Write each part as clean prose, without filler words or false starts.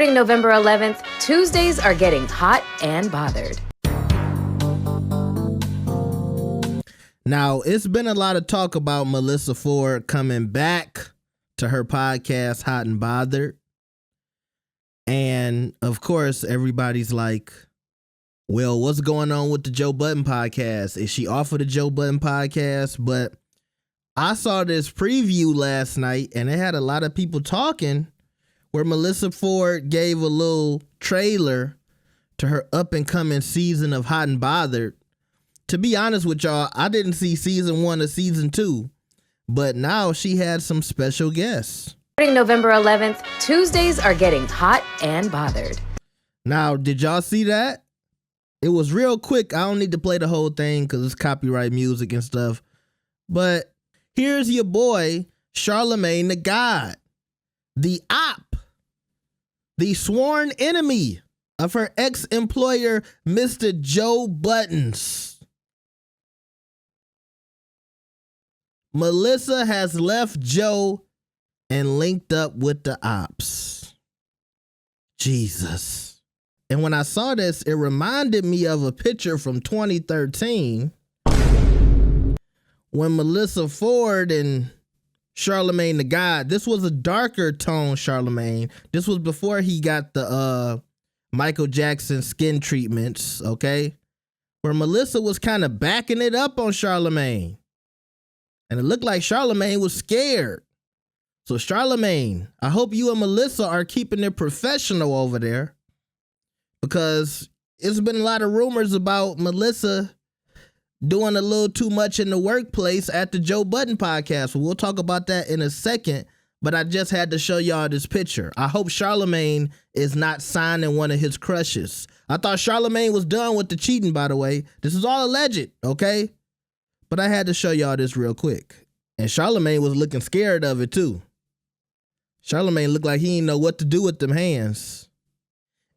Starting November 11th, Tuesdays are getting hot and bothered. Now, it's been a lot of talk about Melyssa Ford coming back to her podcast, Hot and Bothered. And, of course, everybody's like, well, what's going on with the Joe Budden podcast? Is she off of the Joe Budden podcast? But I saw this preview last night, and it had a lot of people talking where Melyssa Ford gave a little trailer to her up-and-coming season of Hot and Bothered. To be honest with y'all, I didn't see season 1 or season 2, but now she had some special guests. Starting November 11th, Tuesdays are getting hot and bothered. Now, did y'all see that? It was real quick. I don't need to play the whole thing because it's copyright music and stuff. But here's your boy, Charlamagne the God, the op, the sworn enemy of her ex-employer, Mr. Joe Budden's. Melyssa has left Joe and linked up with the ops. Jesus. And when I saw this, it reminded me of a picture from 2013 when Melyssa Ford and Charlamagne the God, this was a darker tone Charlamagne. This was before he got the Michael Jackson skin treatments, okay? Where Melyssa was kind of backing it up on Charlamagne. And it looked like Charlamagne was scared. So Charlamagne, I hope you and Melyssa are keeping it professional over there, because it's been a lot of rumors about Melyssa doing a little too much in the workplace at the Joe Budden podcast. We'll talk about that in a second, but I just had to show y'all this picture. I hope Charlamagne is not signing one of his crushes. I thought Charlamagne was done with the cheating, by the way. This is all alleged, okay? But I had to show y'all this real quick. And Charlamagne was looking scared of it too. Charlamagne looked like he didn't know what to do with them hands.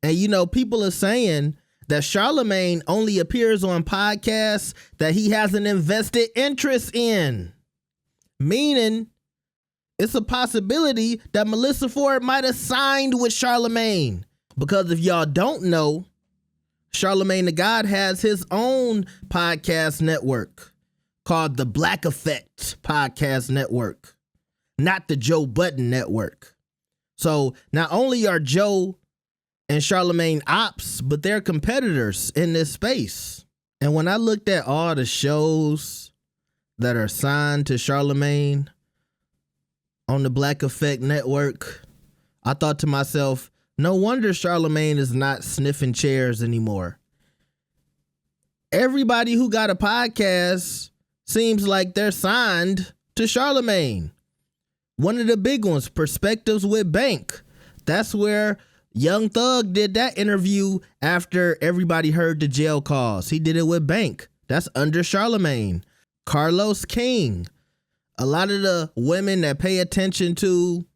And you know, people are saying that Charlamagne only appears on podcasts that he has an invested interest in. Meaning, it's a possibility that Melyssa Ford might have signed with Charlamagne. Because if y'all don't know, Charlamagne the God has his own podcast network called the Black Effect Podcast Network, not the Joe Budden Network. So not only are Joe and Charlamagne ops, but they're competitors in this space. And when I looked at all the shows that are signed to Charlamagne on the Black Effect Network, I thought to myself, no wonder Charlamagne is not sniffing chairs anymore. Everybody who got a podcast seems like they're signed to Charlamagne. One of the big ones, Perspectives with Bank. That's where Young Thug did that interview after everybody heard the jail calls. He did it with Bank. That's under Charlamagne. Carlos King. A lot of the women that pay attention to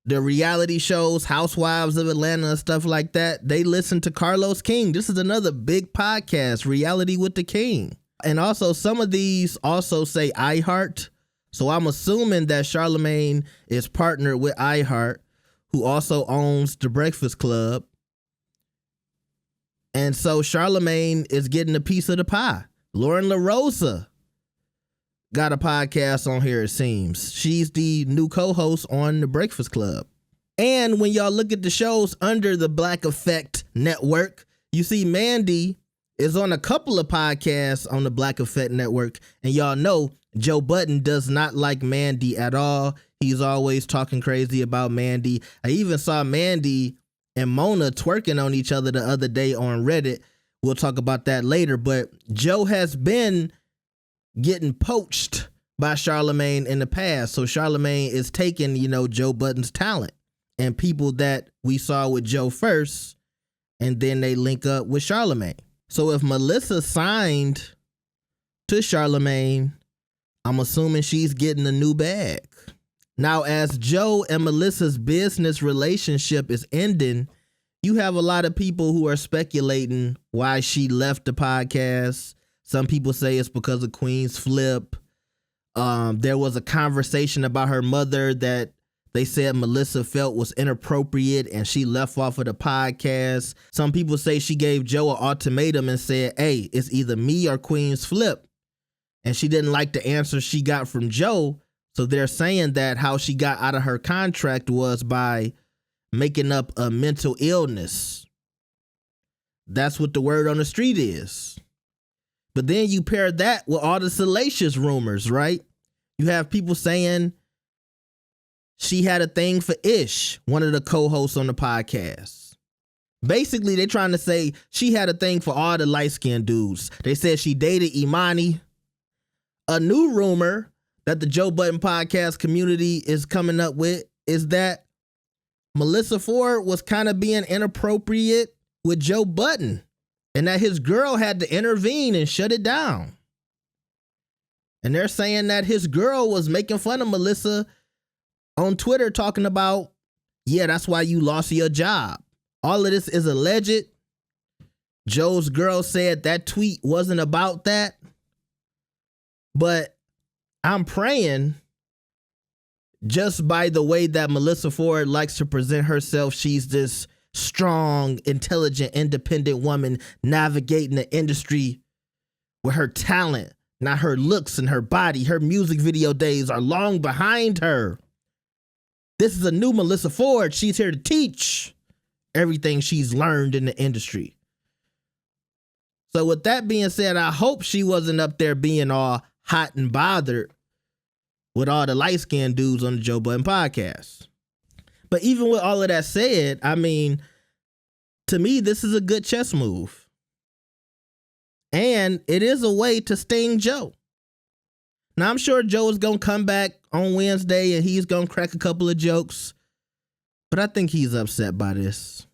the reality shows, Housewives of Atlanta and stuff like that, they listen to Carlos King. This is another big podcast, Reality with the King. And also some of these also say iHeart. So I'm assuming that Charlamagne is partnered with iHeart, who also owns The Breakfast Club. And so Charlamagne is getting a piece of the pie. Lauren LaRosa got a podcast on here, it seems. She's the new co-host on The Breakfast Club. And when y'all look at the shows under the Black Effect Network, you see Mandy is on a couple of podcasts on the Black Effect Network. And y'all know Joe Budden does not like Mandy at all. He's always talking crazy about Mandy. I even saw Mandy and Mona twerking on each other the other day on Reddit. We'll talk about that later. But Joe has been getting poached by Charlamagne in the past. So Charlamagne is taking, Joe Budden's talent and people that we saw with Joe first, and then they link up with Charlamagne. So if Melyssa signed to Charlamagne, I'm assuming she's getting a new bag. Now, as Joe and Melyssa's business relationship is ending, you have a lot of people who are speculating why she left the podcast. Some people say it's because of Queen's Flip. There was a conversation about her mother that they said Melyssa felt was inappropriate and she left off of the podcast. Some people say she gave Joe an ultimatum and said, hey, it's either me or Queen's Flip. And she didn't like the answer she got from Joe. So they're saying that how she got out of her contract was by making up a mental illness. That's what the word on the street is. But then you pair that with all the salacious rumors, right? You have people saying she had a thing for Ish, one of the co-hosts on the podcast. Basically, they're trying to say she had a thing for all the light-skinned dudes. They said she dated Imani. A new rumor that the Joe Budden podcast community is coming up with is that Melyssa Ford was kind of being inappropriate with Joe Budden and that his girl had to intervene and shut it down. And they're saying that his girl was making fun of Melyssa on Twitter talking about, yeah, that's why you lost your job. All of this is alleged. Joe's girl said that tweet wasn't about that. But I'm praying, just by the way that Melyssa Ford likes to present herself, she's this strong, intelligent, independent woman navigating the industry with her talent, not her looks and her body. Her music video days are long behind her. This is a new Melyssa Ford. She's here to teach everything she's learned in the industry. So with that being said, I hope she wasn't up there being all hot and bothered with all the light-skinned dudes on the Joe Budden podcast. But even with all of that said, I mean, to me, this is a good chess move. And it is a way to sting Joe. Now, I'm sure Joe is going to come back on Wednesday and he's going to crack a couple of jokes. But I think he's upset by this.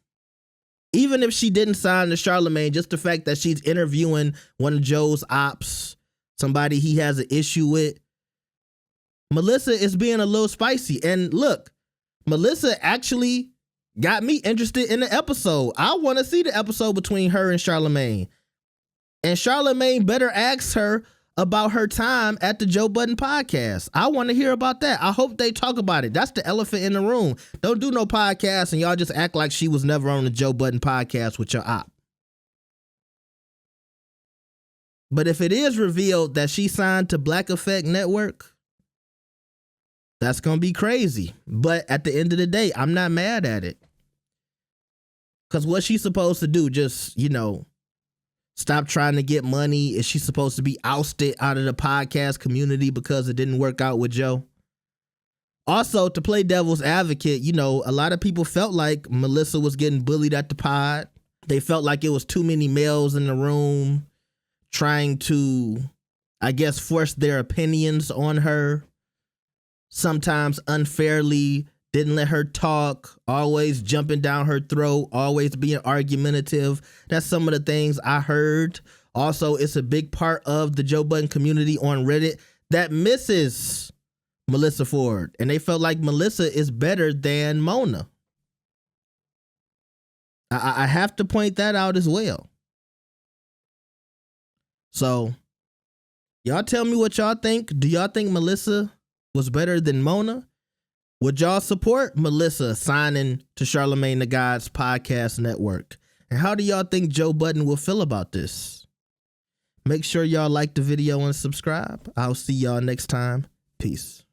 Even if she didn't sign to Charlamagne, just the fact that she's interviewing one of Joe's ops, somebody he has an issue with, Melyssa is being a little spicy. And look, Melyssa actually got me interested in the episode. I want to see the episode between her and Charlamagne. And Charlamagne better ask her about her time at the Joe Budden podcast. I want to hear about that. I hope they talk about it. That's the elephant in the room. Don't do no podcast and y'all just act like she was never on the Joe Budden podcast with your op. But if it is revealed that she signed to Black Effect Network, that's going to be crazy. But at the end of the day, I'm not mad at it. Because what's she supposed to do? Just, stop trying to get money? Is she supposed to be ousted out of the podcast community because it didn't work out with Joe? Also, to play devil's advocate, a lot of people felt like Melyssa was getting bullied at the pod. They felt like it was too many males in the room trying to, I guess, force their opinions on her. Sometimes unfairly, didn't let her talk, always jumping down her throat, always being argumentative. That's some of the things I heard. Also, it's a big part of the Joe Budden community on Reddit that misses Melyssa Ford. And they felt like Melyssa is better than Mona. I have to point that out as well. So, y'all tell me what y'all think. Do y'all think Melyssa was better than Mona? Would y'all support Melyssa signing to Charlamagne the God's podcast network? And how do y'all think Joe Budden will feel about this? Make sure y'all like the video and subscribe. I'll see y'all next time. Peace.